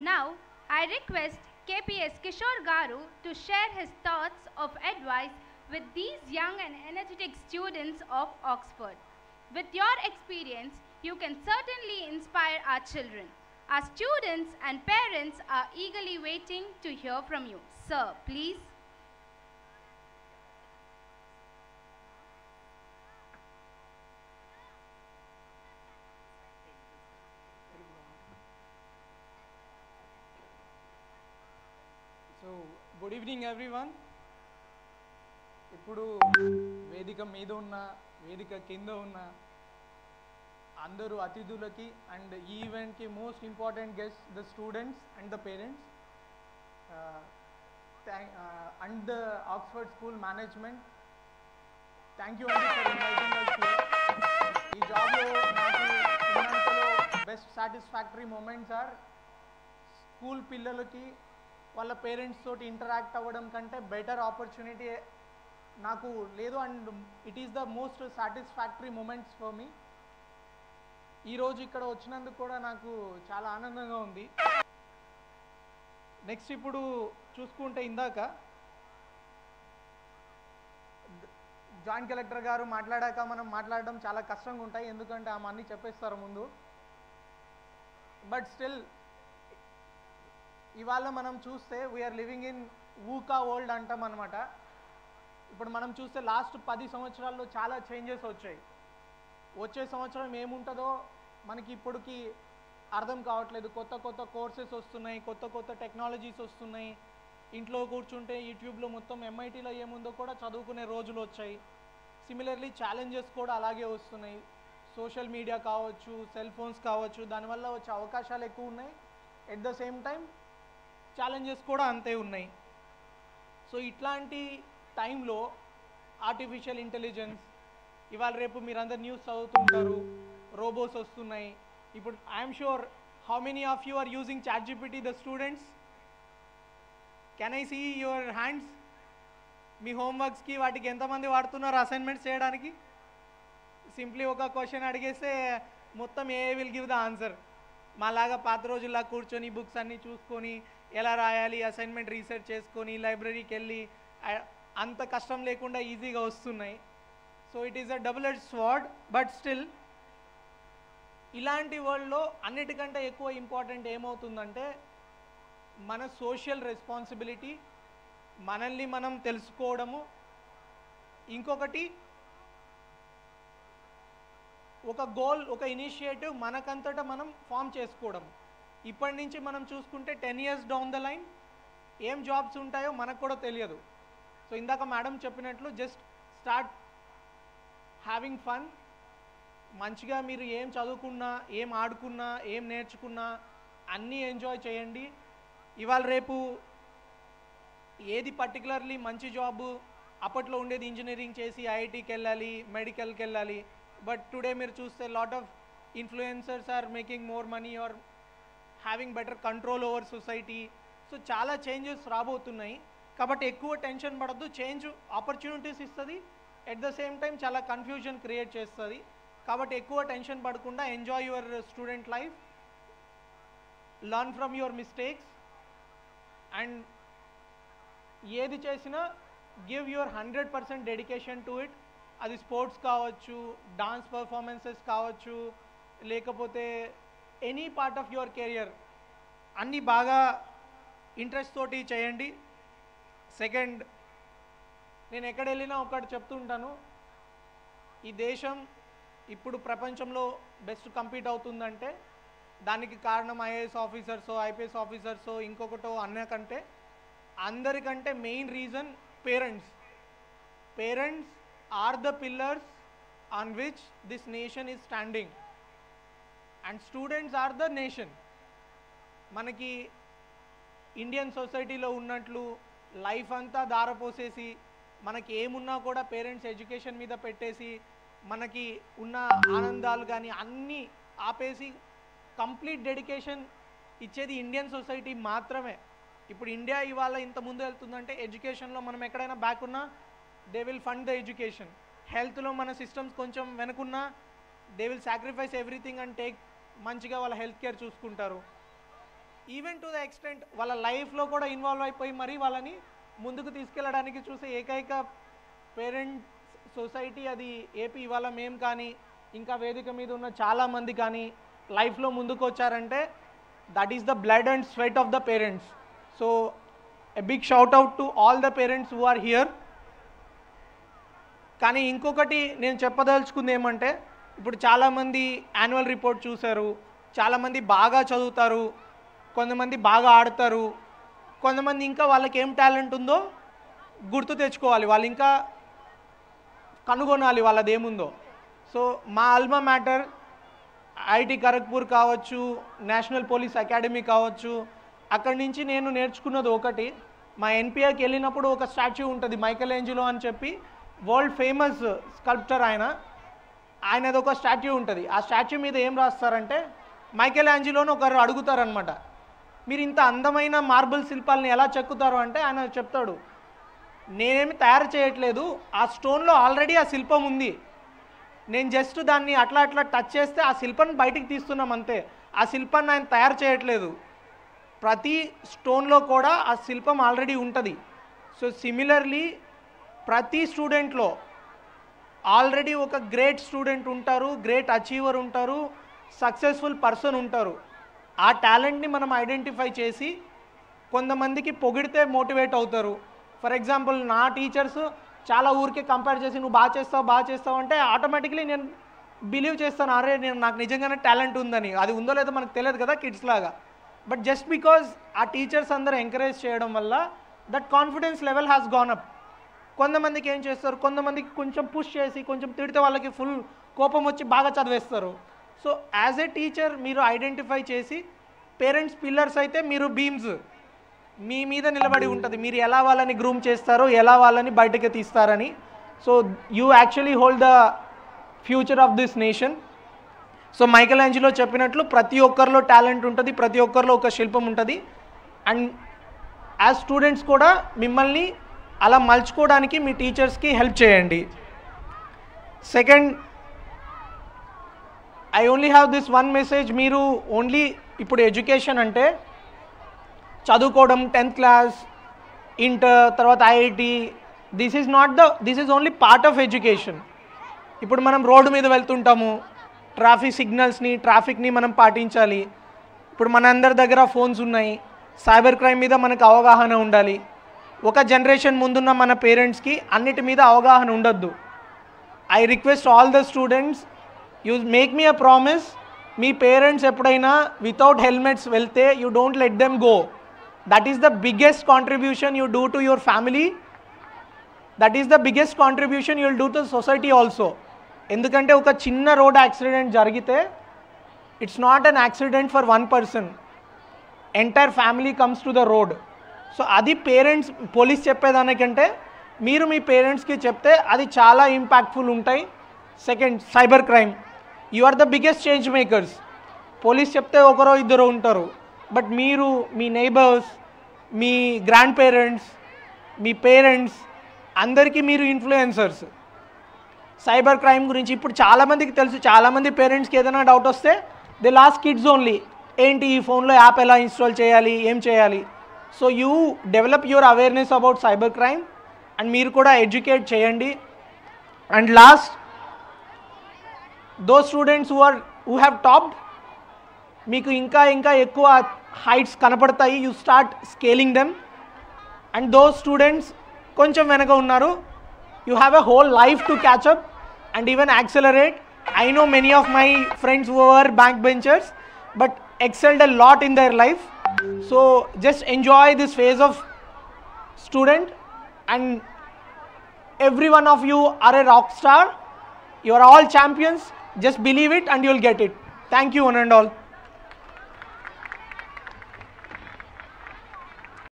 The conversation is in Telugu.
Now, I request KPS Kishore Garu to share his thoughts of advice with these young and energetic students of Oxford. With your experience, you can certainly inspire our children. Our students and parents are eagerly waiting to hear from you. Sir, please. So good evening everyone. ఇప్పుడు వేదిక మీద ఉన్న వేదిక కింద ఉన్న అందరూ అతిథులకి అండ్ ఈ ఈవెంట్కి most important guest the students and the parents and the Oxford school management, thank you అండి ఫర్ ఇన్వైటింగ్ us here. ఈ జాబ్లో నాకు ఉన్నంతలో best satisfactory moments are school పిల్లలకి వాళ్ళ పేరెంట్స్ తోటి ఇంటరాక్ట్ అవ్వడం కంటే బెటర్ ఆపర్చునిటీ నాకు లేదు. And it is the most satisfactory moments for me. ఈరోజు ఇక్కడ వచ్చినందుకు కూడా నాకు చాలా ఆనందంగా ఉంది. నెక్స్ట్ ఇప్పుడు చూసుకుంటే ఇందాక జాయింట్ కలెక్టర్ గారు మాట్లాడాక మనం మాట్లాడడం చాలా కష్టంగా ఉంటాయి, ఎందుకంటే ఆమె అన్నీ చెప్పేస్తారు ముందు. బట్ స్టిల్ ఇవాళ మనం చూస్తే వీఆర్ లివింగ్ ఇన్ వూకా వరల్డ్ అంటాం అనమాట. ఇప్పుడు మనం చూస్తే లాస్ట్ 10 సంవత్సరాల్లో చాలా చేంజెస్ వచ్చాయి. వచ్చే సంవత్సరం ఏముంటుందో మనకి ఇప్పటికి అర్థం కావట్లేదు. కొత్త కొత్త కోర్సెస్ వస్తున్నాయి, కొత్త కొత్త టెక్నాలజీస్ వస్తున్నాయి. ఇంట్లో కూర్చుంటే యూట్యూబ్లో మొత్తం MITలో ఏముందో కూడా చదువుకునే రోజులు వచ్చాయి. సిమిలర్లీ ఛాలెంజెస్ కూడా అలాగే వస్తున్నాయి. సోషల్ మీడియా కావచ్చు, సెల్ ఫోన్స్ కావచ్చు, దానివల్ల వచ్చే అవకాశాలు ఎక్కువ ఉన్నాయి. At the same time challenges కూడా అంతే ఉన్నాయి. సో ఇట్లాంటి టైంలో ఆర్టిఫిషియల్ ఇంటెలిజెన్స్, ఇవాళ రేపు మీరందరు న్యూస్ చదువుతుంటారు, రోబోస్ వస్తున్నాయి. ఇప్పుడు I'm sure how many of you are using ChatGPT, the students? Can I see your hands? మీ హోంవర్క్స్కి వాటికి ఎంతమంది వాడుతున్నారు అసైన్మెంట్స్ చేయడానికి? సింప్లీ ఒక క్వశ్చన్ అడిగేస్తే మొత్తం ఏ విల్ గివ్ ద ఆన్సర్. మాలాగా పాత రోజుల్లో కూర్చొని బుక్స్ అన్నీ చూసుకొని ఎలా రాయాలి, అసైన్మెంట్ రీసెర్చ్ చేసుకొని లైబ్రరీకి వెళ్ళి అంత కష్టం లేకుండా ఈజీగా వస్తున్నాయి. So it is a double edge sword. But still ఇలాంటి వరల్డ్లో అన్నిటికంటే ఎక్కువ ఇంపార్టెంట్ ఏమవుతుందంటే మన సోషల్ రెస్పాన్సిబిలిటీ, మనల్ని మనం తెలుసుకోవడము. ఇంకొకటి ఒక గోల్, ఒక ఇనిషియేటివ్ మనకంతటా మనం ఫామ్ చేసుకోవడం. ఇప్పటి నుంచి మనం చూసుకుంటే 10 years డౌన్ ద లైన్ ఏం జాబ్స్ ఉంటాయో మనకు కూడా తెలియదు. సో ఇందాక మేడం చెప్పినట్లు జస్ట్ స్టార్ట్ హ్యావింగ్ ఫన్. మంచిగా మీరు ఏం చదువుకున్నా, ఏం ఆడుకున్నా, ఏం నేర్చుకున్నా అన్నీ ఎంజాయ్ చేయండి. ఇవాళ రేపు ఏది పర్టికులర్లీ మంచి జాబు, అప్పట్లో ఉండేది ఇంజనీరింగ్ చేసి IITకి వెళ్ళాలి, మెడికల్కి వెళ్ళాలి. బట్ టుడే మీరు చూస్తే lot of influencers are making more money or having better control over society. So చాలా చేంజెస్ రాబోతున్నాయి. కాబట్టి ఎక్కువ టెన్షన్ పడద్దు. చేంజ్ ఆపర్చునిటీస్ ఇస్తుంది, ఎట్ ద సేమ్ టైం చాలా కన్ఫ్యూజన్ క్రియేట్ చేస్తుంది. కాబట్టి ఎక్కువ టెన్షన్ పడకుండా enjoy your student life, learn from your mistakes, and ఏది చేసినా give your 100% dedication to it. అది స్పోర్ట్స్ కావచ్చు, డాన్స్ పర్ఫార్మెన్సెస్ కావచ్చు, లేకపోతే any part of your career అన్నీ బాగా ఇంట్రెస్ట్ తోటి చేయండి. సెకండ్, నేను ఎక్కడ వెళ్ళినా ఒకటి చెప్తుంటాను, ఈ దేశం ఇప్పుడు ప్రపంచంలో బెస్ట్ కంపీట్ అవుతుందంటే దానికి కారణం IAS ఆఫీసర్సో, IPS ఆఫీసర్సో, ఇంకొకటో అన్నకంటే అందరికంటే main reason parents. Parents are the pillars on which this nation is standing, and students are the nation. మనకి ఇండియన్ సొసైటీలో ఉన్నట్లు లైఫ్ అంతా దారపోసేసి మనకి ఏమున్నా కూడా పేరెంట్స్ ఎడ్యుకేషన్ మీద పెట్టేసి మనకి ఉన్న ఆనందాలు కానీ అన్నీ ఆపేసి కంప్లీట్ డెడికేషన్ ఇచ్చేది ఇండియన్ సొసైటీ మాత్రమే. ఇప్పుడు ఇండియా ఇవాళ ఇంత ముందు వెళ్తుందంటే ఎడ్యుకేషన్లో మనం ఎక్కడైనా బ్యాక్ ఉన్నా they will fund the education. హెల్త్లో మన సిస్టమ్స్ కొంచెం వెనుకున్నా they will sacrifice everything and take మంచిగా వాళ్ళ హెల్త్ కేర్ చూసుకుంటారు. ఈవెన్ టు ద ఎక్స్టెంట్ వాళ్ళ లైఫ్లో కూడా ఇన్వాల్వ్ అయిపోయి మరీ వాళ్ళని ముందుకు తీసుకెళ్ళడానికి చూసే ఏకైక పేరెంట్స్ సొసైటీ అది ఏపీ. ఇవాళ మేము కానీ ఇంకా వేదిక మీద ఉన్న చాలామంది కానీ లైఫ్లో ముందుకు వచ్చారంటే that is the blood and sweat of the parents. So a big shout out to all the parents who are here. కానీ ఇంకొకటి నేను చెప్పదలుచుకుంది ఏమంటే, ఇప్పుడు చాలామంది యాన్యువల్ రిపోర్ట్ చూశారు, చాలామంది బాగా చదువుతారు, కొంతమంది బాగా ఆడతారు, కొంతమంది ఇంకా వాళ్ళకి ఏం టాలెంట్ ఉందో గుర్తు తెచ్చుకోవాలి, వాళ్ళు ఇంకా కనుగొనాలి వాళ్ళది ఏముందో. సో మా ఆల్మా మ్యాటర్ ఐఐటి ఖరగ్పూర్ కావచ్చు, నేషనల్ పోలీస్ అకాడమీ కావచ్చు, అక్కడి నుంచి నేను నేర్చుకున్నది ఒకటి. మా ఎన్పిఐకి వెళ్ళినప్పుడు ఒక స్టాచ్యూ ఉంటుంది మైకేల్ ఏంజిలో అని చెప్పి, వరల్డ్ ఫేమస్ స్కల్ప్టర్ ఆయనది ఒక స్టాచ్యూ ఉంటుంది. ఆ స్టాచ్యూ మీద ఏం రాస్తారంటే, మైకేల్ ఏంజిలోని ఒకరు అడుగుతారనమాట, మీరు ఇంత అందమైన మార్బుల్ శిల్పాలని ఎలా చెక్కుతారు అంటే, ఆయన చెప్తాడు, నేనేమి తయారు చేయట్లేదు, ఆ స్టోన్లో ఆల్రెడీ ఆ శిల్పం ఉంది, నేను జస్ట్ దాన్ని అట్లా అట్లా టచ్ చేస్తే ఆ శిల్పాన్ని బయటికి తీస్తున్నాం అంతే, ఆ శిల్పాన్ని ఆయన తయారు చేయట్లేదు. ప్రతి స్టోన్లో కూడా ఆ శిల్పం ఆల్రెడీ ఉంటుంది. సో సిమిలర్లీ ప్రతి స్టూడెంట్లో ఆల్రెడీ ఒక గ్రేట్ స్టూడెంట్ ఉంటారు, గ్రేట్ అచీవర్ ఉంటారు, సక్సెస్ఫుల్ పర్సన్ ఉంటారు. ఆ టాలెంట్ని మనం ఐడెంటిఫై చేసి కొంతమందికి పొగిడితే మోటివేట్ అవుతారు. ఫర్ ఎగ్జాంపుల్ నా టీచర్స్ చాలా ఊరికే కంపేర్ చేసి నువ్వు బాగా చేస్తావు అంటే ఆటోమేటిక్లీ నేను బిలీవ్ చేస్తాను, అరే నాకు నిజంగానే టాలెంట్ ఉందని. అది ఉందో లేదో మనకు తెలియదు కదా కిడ్స్ లాగా. బట్ జస్ట్ బికాజ్ ఆ టీచర్స్ అందరూ ఎంకరేజ్ చేయడం వల్ల that confidence level has gone up. కొంతమందికి ఏం చేస్తారు, కొంతమందికి కొంచెం పుష్ చేసి కొంచెం తిడితే వాళ్ళకి ఫుల్ కోపం వచ్చి బాగా చదివేస్తారు. సో యాజ్ ఏ టీచర్ మీరు ఐడెంటిఫై చేసి, పేరెంట్స్ పిల్లర్స్ అయితే మీరు బీమ్స్, మీ మీద నిలబడి ఉంటుంది, మీరు ఎలా వాళ్ళని గ్రూమ్ చేస్తారో, ఎలా వాళ్ళని బయటకు తీస్తారని. So you actually hold the future of this nation. So Michael Angelo చెప్పినట్లు ప్రతి ఒక్కరిలో టాలెంట్ ఉంటుంది, ప్రతి ఒక్కరిలో ఒక శిల్పం ఉంటుంది. అండ్ యాజ్ స్టూడెంట్స్ కూడా మిమ్మల్ని అలా మలుచుకోవడానికి మీ టీచర్స్కి హెల్ప్ చేయండి. Second, I only have this one message. మీరు ఓన్లీ ఇప్పుడు ఎడ్యుకేషన్ అంటే చదువుకోవడం, 10th క్లాస్, ఇంటర్, తర్వాత IIT, this is only part of education. ఇప్పుడు మనం రోడ్డు మీద వెళ్తుంటాము, ట్రాఫిక్ని మనం పాటించాలి. ఇప్పుడు మన అందరి దగ్గర ఫోన్స్ ఉన్నాయి, సైబర్ క్రైమ్ మీద మనకు అవగాహన ఉండాలి. ఒక జనరేషన్ ముందున్న మన పేరెంట్స్కి అన్నిటి మీద అవగాహన ఉండొద్దు. I request all the students, you make me a promise, me parents ఎప్పుడైనా వితౌట్ హెల్మెట్స్ వెళ్తే you don't let them go. That is the biggest contribution you do to your family. That is the biggest contribution you will do to society also. ఎందుకంటే ఒక చిన్న రోడ్ యాక్సిడెంట్ జరిగితే it's not an accident for one person, entire family comes to the road. So అది పేరెంట్స్, పోలీస్ చెప్పేదానికంటే మీరు మీ పేరెంట్స్కి చెప్తే అది చాలా ఇంపాక్ట్ఫుల్ ఉంటాయి. Second, cyber crime, you are the biggest change makers. Police చెప్తే ఒకరో ఇద్దరు ఉంటారు, బట్ మీరు మీ నైబర్స్, మీ గ్రాండ్ పేరెంట్స్, మీ పేరెంట్స్ అందరికీ మీరు ఇన్ఫ్లుయెన్సర్స్. సైబర్ క్రైమ్ గురించి ఇప్పుడు చాలామందికి తెలుసు, చాలామంది పేరెంట్స్కి ఏదైనా డౌట్ వస్తే దే లాస్ట్ కిడ్స్ ఓన్లీ, ఏంటి ఈ ఫోన్లో యాప్ ఎలా ఇన్స్టాల్ చేయాలి, ఏం చేయాలి. So you develop your awareness about cyber crime and మీరు కూడా ఎడ్యుకేట్ చేయండి. And last, those students who have topped, మీకు ఇంకా ఇంకా ఎక్కువ హైట్స్ కనపడతాయి, you start scaling them. And those students కొంచెం వెనక ఉన్నారు, you have a whole life to catch up and even accelerate. I know many of my friends who were bank benchers but excelled a lot in their life. So just enjoy this phase of student, and every one of you are a rock star. You are all champions. Just believe it and you'll get it. Thank you one and all.